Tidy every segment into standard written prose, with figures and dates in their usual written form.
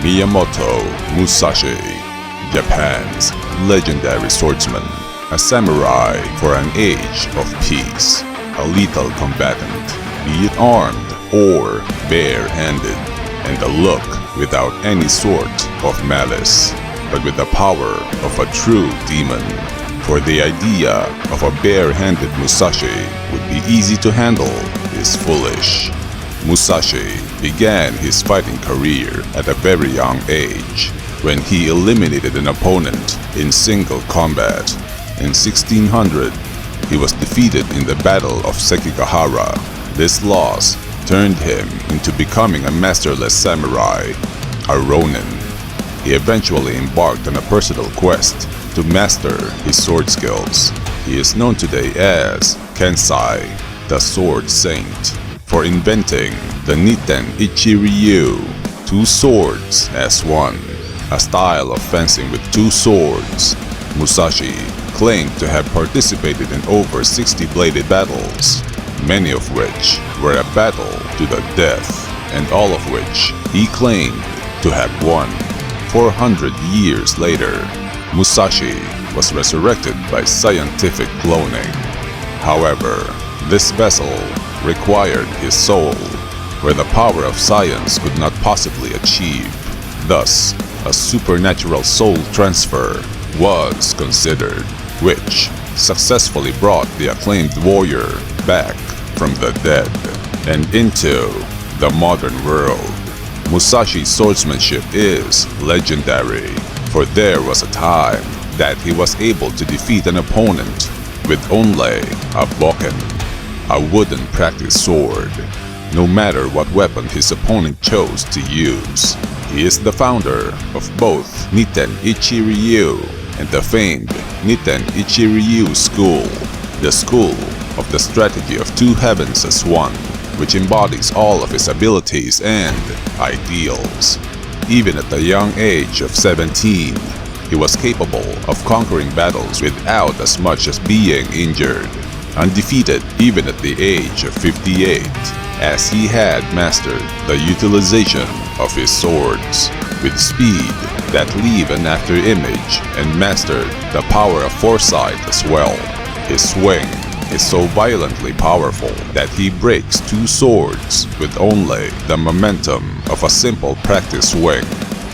Miyamoto Musashi, Japan's legendary swordsman, a samurai for an age of peace, a lethal combatant, be it armed or bare-handed, and a look without any sort of malice, but with the power of a true demon. For the idea of a bare-handed Musashi would be easy to handle is foolish. Musashi began his fighting career at a very young age, when he eliminated an opponent in single combat. In 1600, he was defeated in the Battle of Sekigahara. This loss turned him into becoming a masterless samurai, a ronin. He eventually embarked on a personal quest to master his sword skills. He is known today as Kensai, the Sword Saint, for inventing the Nitten Ichi-ryu, two swords as one, a style of fencing with two swords. Musashi claimed to have participated in over 60 bladed battles, many of which were a battle to the death, and all of which he claimed to have won. 400 years later, Musashi was resurrected by scientific cloning. However, this vessel required his soul, where the power of science could not possibly achieve. Thus, a supernatural soul transfer was considered, which successfully brought the acclaimed warrior back from the dead and into the modern world. Musashi's swordsmanship is legendary, for there was a time that he was able to defeat an opponent with only a bokken, a wooden practice sword, no matter what weapon his opponent chose to use. He is the founder of both Nitten Ichi-ryu and the famed Nitten Ichi-ryu School, the school of the strategy of two heavens as one, which embodies all of his abilities and ideals. Even at the young age of 17, he was capable of conquering battles without as much as being injured, undefeated even at the age of 58, as he had mastered the utilization of his swords with speed that leave an after-image and mastered the power of foresight as well. His swing is so violently powerful that he breaks two swords with only the momentum of a simple practice swing.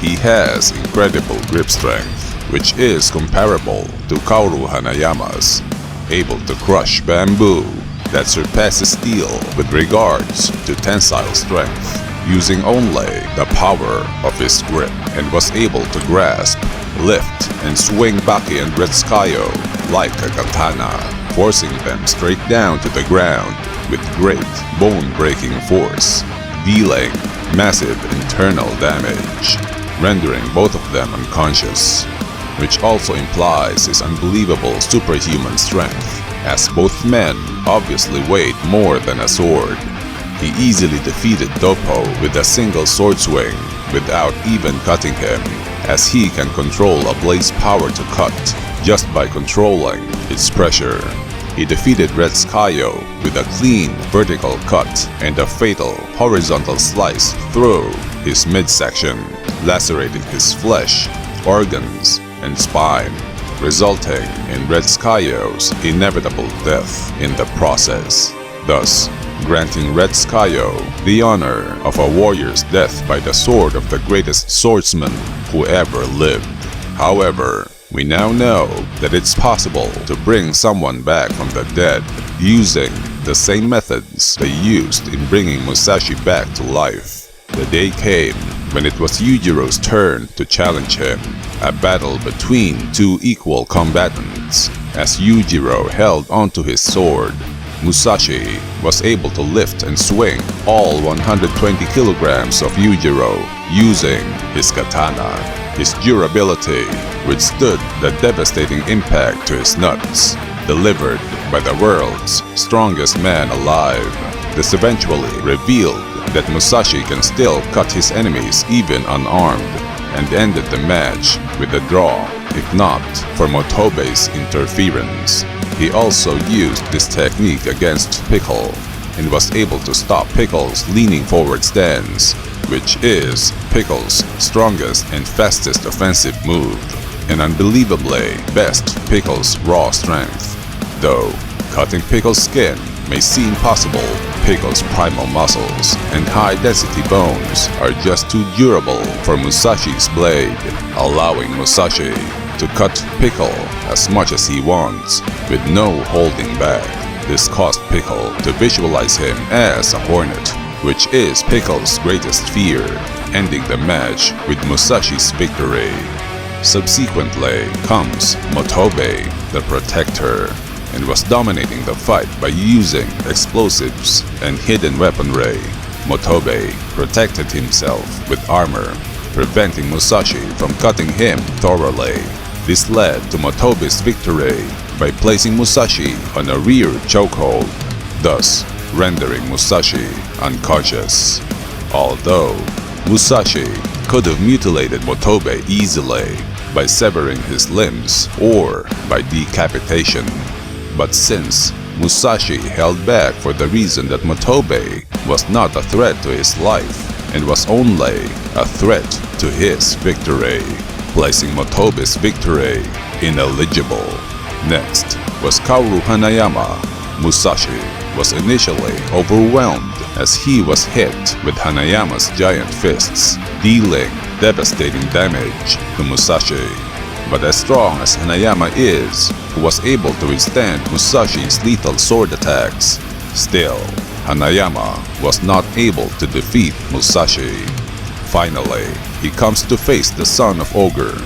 He has incredible grip strength, which is comparable to Kaoru Hanayama's, able to crush bamboo that surpasses steel with regards to tensile strength, using only the power of his grip, and was able to grasp, lift, and swing Baki and Retsukayo like a katana, forcing them straight down to the ground with great bone-breaking force, dealing massive internal damage, rendering both of them unconscious, which also implies his unbelievable superhuman strength, as both men obviously weighed more than a sword. He easily defeated Doppo with a single sword swing without even cutting him, as he can control a blade's power to cut just by controlling its pressure. He defeated Retsukayo with a clean vertical cut and a fatal horizontal slice through his midsection, lacerating his flesh, organs, and spine, resulting in Retsukayo's inevitable death in the process, thus granting Retsukayo the honor of a warrior's death by the sword of the greatest swordsman who ever lived. However, we now know that it's possible to bring someone back from the dead using the same methods they used in bringing Musashi back to life. The day came when it was Yujiro's turn to challenge him, a battle between two equal combatants. As Yujiro held onto his sword, Musashi was able to lift and swing all 120 kilograms of Yujiro using his katana. His durability withstood the devastating impact to his nuts, delivered by the world's strongest man alive. This eventually revealed that Musashi can still cut his enemies even unarmed, and ended the match with a draw, if not for Motobe's interference. He also used this technique against Pickle, and was able to stop Pickle's leaning forward stance which is Pickle's strongest and fastest offensive move, and unbelievably best Pickle's raw strength. Though cutting Pickle's skin may seem possible, Pickle's primal muscles and high-density bones are just too durable for Musashi's blade, allowing Musashi to cut Pickle as much as he wants with no holding back. This caused Pickle to visualize him as a hornet, which is Pickle's greatest fear, ending the match with Musashi's victory. Subsequently comes Motobe, the Protector, and was dominating the fight by using explosives and hidden weaponry. Motobe protected himself with armor, preventing Musashi from cutting him thoroughly. This led to Motobe's victory by placing Musashi on a rear chokehold, thus rendering Musashi unconscious. Although Musashi could have mutilated Motobe easily by severing his limbs or by decapitation, but since Musashi held back for the reason that Motobe was not a threat to his life and was only a threat to his victory, placing Motobe's victory ineligible. Next was Kaoru Hanayama. Musashi was initially overwhelmed as he was hit with Hanayama's giant fists, dealing devastating damage to Musashi. But as strong as Hanayama is, who was able to withstand Musashi's lethal sword attacks, still, Hanayama was not able to defeat Musashi. Finally, he comes to face the son of Ogre,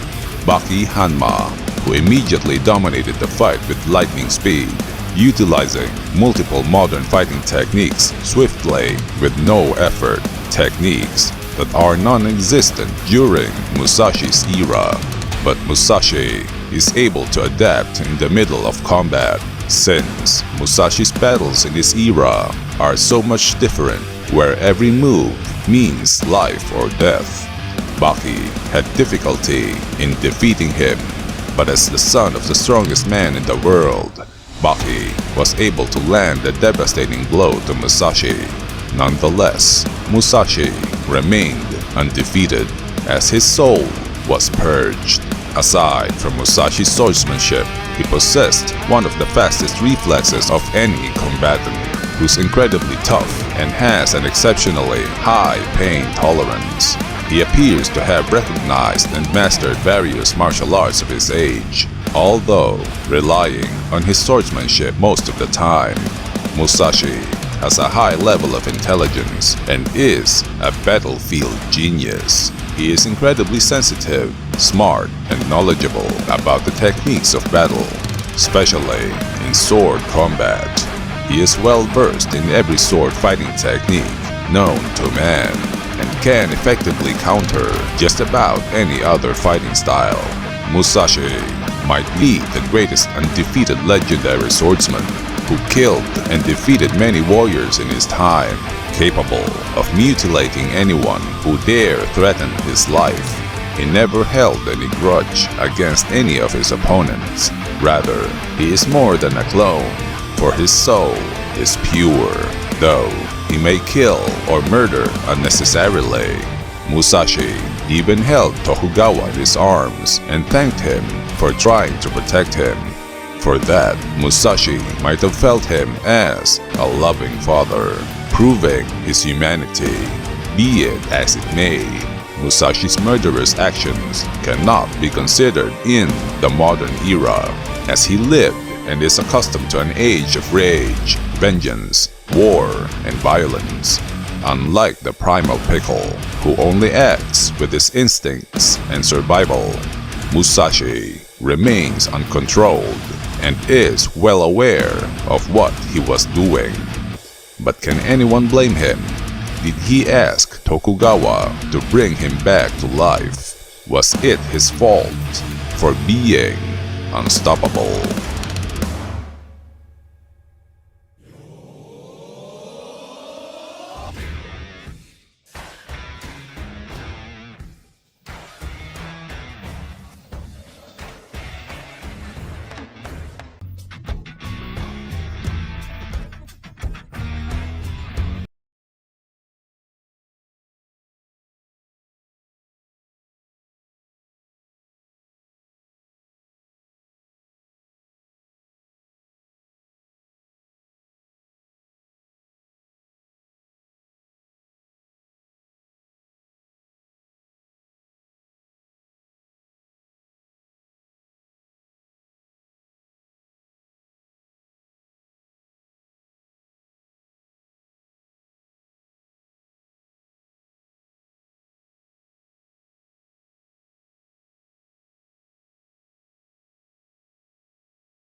Baki Hanma, who immediately dominated the fight with lightning speed, utilizing multiple modern fighting techniques swiftly with no effort, techniques that are non-existent during Musashi's era. But Musashi is able to adapt in the middle of combat, since Musashi's battles in this era are so much different, where every move means life or death. Baki had difficulty in defeating him, but as the son of the strongest man in the world, Baki was able to land a devastating blow to Musashi. Nonetheless, Musashi remained undefeated as his soul was purged. Aside from Musashi's swordsmanship, he possessed one of the fastest reflexes of any combatant, who's incredibly tough and has an exceptionally high pain tolerance. He appears to have recognized and mastered various martial arts of his age, although relying on his swordsmanship most of the time. Musashi has a high level of intelligence and is a battlefield genius. He is incredibly sensitive, smart, and knowledgeable about the techniques of battle, especially in sword combat. He is well versed in every sword fighting technique known to man, and can effectively counter just about any other fighting style. Musashi might be the greatest undefeated legendary swordsman who killed and defeated many warriors in his time, capable of mutilating anyone who dare threaten his life. He never held any grudge against any of his opponents. Rather, he is more than a clone, for his soul is pure, though he may kill or murder unnecessarily. Musashi even held Tokugawa in his arms and thanked him for trying to protect him. For that, Musashi might have felt him as a loving father, proving his humanity. Be it as it may, Musashi's murderous actions cannot be considered in the modern era, as he lived and is accustomed to an age of rage, vengeance, war, and violence. Unlike the primal Pickle, who only acts with his instincts and survival, Musashi remains uncontrolled and is well aware of what he was doing. But can anyone blame him? Did he ask Tokugawa to bring him back to life? Was it his fault for being unstoppable?